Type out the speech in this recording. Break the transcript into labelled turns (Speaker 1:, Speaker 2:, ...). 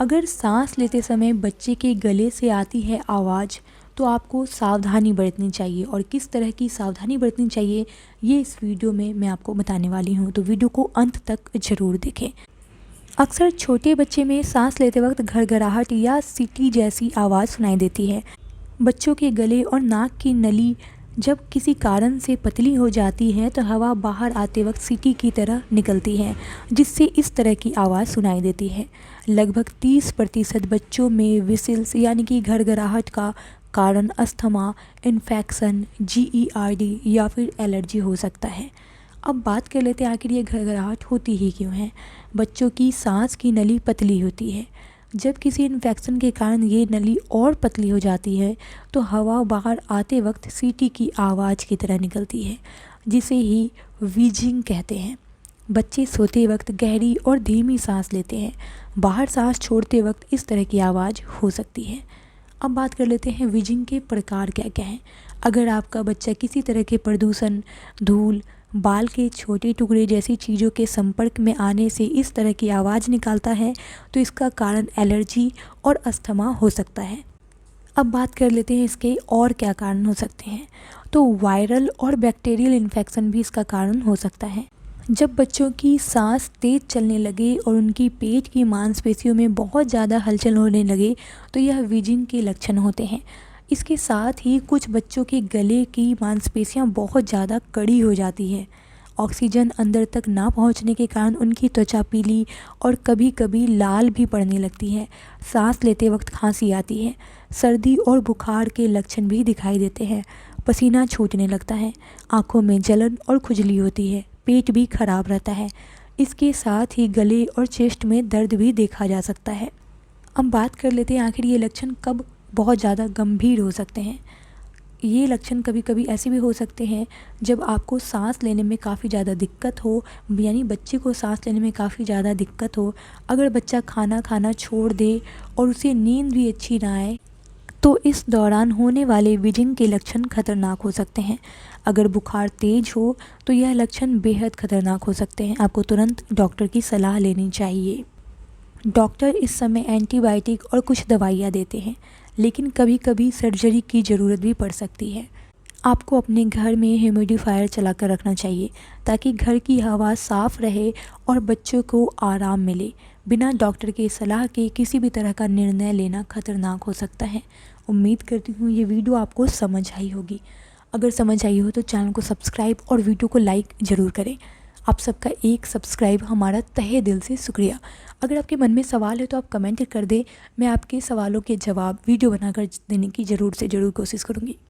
Speaker 1: अगर सांस लेते समय बच्चे के गले से आती है आवाज़ तो आपको सावधानी बरतनी चाहिए। और किस तरह की सावधानी बरतनी चाहिए ये इस वीडियो में मैं आपको बताने वाली हूँ, तो वीडियो को अंत तक ज़रूर देखें। अक्सर छोटे बच्चे में सांस लेते वक्त घरघराहट या सीटी जैसी आवाज़ सुनाई देती है। बच्चों के गले और नाक की नली जब किसी कारण से पतली हो जाती है तो हवा बाहर आते वक्त सीटी की तरह निकलती है, जिससे इस तरह की आवाज़ सुनाई देती है। लगभग 30% बच्चों में विसिल्स यानी कि घरघराहट का कारण अस्थमा, इन्फेक्शन, GERD या फिर एलर्जी हो सकता है। अब बात कर लेते हैं आखिर ये घरघराहट होती ही क्यों है। बच्चों की सांस की नली पतली होती है। जब किसी इन्फेक्शन के कारण ये नली और पतली हो जाती है तो हवा बाहर आते वक्त सीटी की आवाज़ की तरह निकलती है, जिसे ही वीजिंग कहते हैं। बच्चे सोते वक्त गहरी और धीमी सांस लेते हैं। बाहर सांस छोड़ते वक्त इस तरह की आवाज़ हो सकती है। अब बात कर लेते हैं वीजिंग के प्रकार क्या क्या हैं। अगर आपका बच्चा किसी तरह के प्रदूषण, धूल, बाल के छोटे टुकड़े जैसी चीज़ों के संपर्क में आने से इस तरह की आवाज़ निकालता है तो इसका कारण एलर्जी और अस्थमा हो सकता है। अब बात कर लेते हैं इसके और क्या कारण हो सकते हैं। तो वायरल और बैक्टीरियल इन्फेक्शन भी इसका कारण हो सकता है। जब बच्चों की सांस तेज़ चलने लगे और उनकी पेट की मांसपेशियों में बहुत ज़्यादा हलचल होने लगे तो यह वीजिंग के लक्षण होते हैं। इसके साथ ही कुछ बच्चों के गले की मांसपेशियां बहुत ज़्यादा कड़ी हो जाती है। ऑक्सीजन अंदर तक ना पहुंचने के कारण उनकी त्वचा पीली और कभी कभी लाल भी पड़ने लगती है। सांस लेते वक्त खांसी आती है। सर्दी और बुखार के लक्षण भी दिखाई देते हैं। पसीना छूटने लगता है। आँखों में जलन और खुजली होती है। पेट भी खराब रहता है। इसके साथ ही गले और चेस्ट में दर्द भी देखा जा सकता है। अब बात कर लेते हैं आखिर ये लक्षण कब बहुत ज़्यादा गंभीर हो सकते हैं। ये लक्षण कभी कभी ऐसे भी हो सकते हैं जब आपको सांस लेने में काफ़ी ज़्यादा दिक्कत हो, यानी बच्चे को सांस लेने में काफ़ी ज़्यादा दिक्कत हो। अगर बच्चा खाना खाना छोड़ दे और उसे नींद भी अच्छी ना आए तो इस दौरान होने वाले वीजिंग के लक्षण खतरनाक हो सकते हैं। अगर बुखार तेज हो तो यह लक्षण बेहद खतरनाक हो सकते हैं। आपको तुरंत डॉक्टर की सलाह लेनी चाहिए। डॉक्टर इस समय एंटीबायोटिक और कुछ दवाइयाँ देते हैं, लेकिन कभी कभी सर्जरी की ज़रूरत भी पड़ सकती है। आपको अपने घर में ह्यूमिडिफायर चलाकर रखना चाहिए ताकि घर की हवा साफ़ रहे और बच्चों को आराम मिले। बिना डॉक्टर के सलाह के किसी भी तरह का निर्णय लेना खतरनाक हो सकता है। उम्मीद करती हूँ ये वीडियो आपको समझ आई होगी। अगर समझ आई हो तो चैनल को सब्सक्राइब और वीडियो को लाइक ज़रूर करें। आप सबका एक सब्सक्राइब हमारा तहे दिल से शुक्रिया। अगर आपके मन में सवाल है तो आप कमेंट कर दें। मैं आपके सवालों के जवाब वीडियो बनाकर देने की ज़रूर से ज़रूर कोशिश करूँगी।